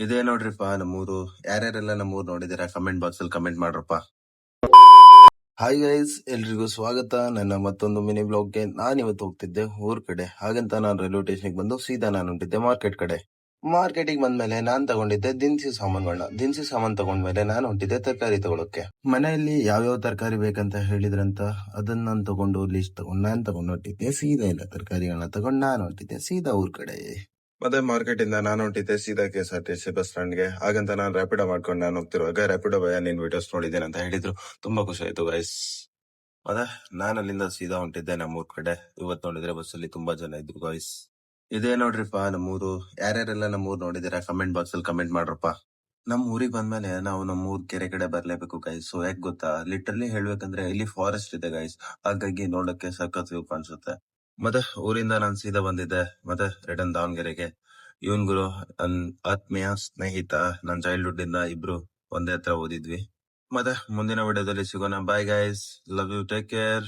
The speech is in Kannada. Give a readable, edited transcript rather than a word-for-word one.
ಇದೇ ನೋಡ್ರಿಪ್ಪ ನಮ್ಮೂರು. ಯಾರ್ಯಾರೆಲ್ಲ ನಮ್ಮೂರು ನೋಡಿದಿರ ಕಮೆಂಟ್ ಬಾಕ್ಸ್ ಅಲ್ಲಿ ಕಮೆಂಟ್ ಮಾಡ್ರಪ್ಪ. ಹಾಯ್ ಗೈಸ್, ಎಲ್ರಿಗೂ ಸ್ವಾಗತ ನನ್ನ ಮತ್ತೊಂದು ಮಿನಿ ಬ್ಲಾಗ್ಗೆ. ನಾನ್ ಇವತ್ತು ಹೋಗ್ತಿದ್ದೆ ಊರ್ ಕಡೆ. ಹಾಗಂತ ನಾನು ರೈಲ್ವೆ ಸ್ಟೇಷನ್ ಬಂದು ಸೀದಾ ನಾನು ಹೊಂಟಿದ್ದೆ ಮಾರ್ಕೆಟ್ ಕಡೆ. ಮಾರ್ಕೆಟಿಗೆ ಬಂದ್ಮೇಲೆ ನಾನ್ ತಗೊಂಡಿದ್ದೆ ದಿನಸಿ ಸಾಮಾನುಗಳನ್ನ. ದಿನಸಿ ಸಾಮಾನು ತಗೊಂಡ್ಮೇಲೆ ನಾನು ಹೊಂಟಿದ್ದೆ ತರಕಾರಿ ತಗೊಳಕ್ಕೆ. ಮನೆಯಲ್ಲಿ ಯಾವ್ಯಾವ ತರಕಾರಿ ಬೇಕಂತ ಹೇಳಿದ್ರಂತ ಅದನ್ನ ನಾನು ತಗೊಂಡು ಲಿಸ್ಟ್ ತಗೊಂಡು ನಾನ್ ತಗೊಂಡು ಹೊಂಟಿದ್ದೆ ಸೀದಾ. ಇಲ್ಲ ತರಕಾರಿಗಳನ್ನ ತಗೊಂಡು ನಾನು ಹೊಂಟಿದ್ದೆ ಸೀದಾ ಊರ್ ಕಡೆ. ಮತ್ತೆ ಮಾರ್ಕೆಟ್ ಇಂದ ನಾನು ಹೊಂಟಿದ್ದೆ ಸೀದಾ KSRTC ಬಸ್ ಸ್ಟ್ಯಾಂಡ್ಗೆ. ಹಾಗಂತ ನಾನು ರ್ಯಾಪಿಡೋ ಮಾಡ್ಕೊಂಡು ನಾನು ಹೋಗ್ತಿರುವಾಗ ರ್ಯಾಪಿಡೋ ಭಯ ನಿನ್ ವಿಡಿಯೋಸ್ ನೋಡಿದ್ದೇನೆ ಅಂತ ಹೇಳಿದ್ರು. ತುಂಬಾ ಖುಷಿ ಆಯ್ತು ಗೈಸ್. ಮತ್ತೆ ನಾನು ಅಲ್ಲಿಂದ ಸೀದಾ ಹೊಂಟಿದ್ದೆ ನಮ್ಮೂರ್ ಕಡೆ. ಇವತ್ತು ನೋಡಿದ್ರೆ ಬಸ್ಸಲ್ಲಿ ತುಂಬಾ ಜನ ಇದ್ರು ಗೈಸ್. ಇದೇ ನೋಡ್ರಿಪ್ಪ ನಮ್ಮೂರು. ಯಾರ್ಯಾರೆಲ್ಲ ನಮ್ಮೂರ್ ನೋಡಿದಿರ ಕಮೆಂಟ್ ಬಾಕ್ಸ್ ಅಲ್ಲಿ ಕಮೆಂಟ್ ಮಾಡ್ರಪ್ಪ. ನಮ್ ಊರಿಗೆ ಬಂದ್ಮೇಲೆ ನಾವು ನಮ್ಮೂರ್ ಕೆರೆ ಕಡೆ ಬರ್ಲೇಬೇಕು ಗೈಸ್. ಸೊ ಯಾಕೆ ಗೊತ್ತಾ, ಲಿಟ್ರಲಿ ಹೇಳ್ಬೇಕಂದ್ರೆ ಇಲ್ಲಿ ಫಾರೆಸ್ಟ್ ಇದೆ ಗೈಸ್. ಹಾಗಾಗಿ ನೋಡಕ್ಕೆ ಸಖತ್ ವ್ಯೂ ಕಾಣಿಸುತ್ತೆ. ಮತ್ತೆ ಊರಿಂದ ನಾನು ಸೀದಾ ಬಂದಿದ್ದೆ ಮತ್ತೆ ರಿಟರ್ನ್ ದಾವಣಗೆರೆಗೆ. ಇವನ್ ಗುರು ನನ್ ಆತ್ಮೀಯ ಸ್ನೇಹಿತ, ನನ್ ಚೈಲ್ಡ್ಹುಡ್ ಇಂದ ಇಬ್ರು ಒಂದೇ ಹತ್ರ ಓದಿದ್ವಿ. ಮತ್ತೆ ಮುಂದಿನ ವಿಡಿಯೋದಲ್ಲಿ ಸಿಗೋಣ. Bye guys, love you, take care.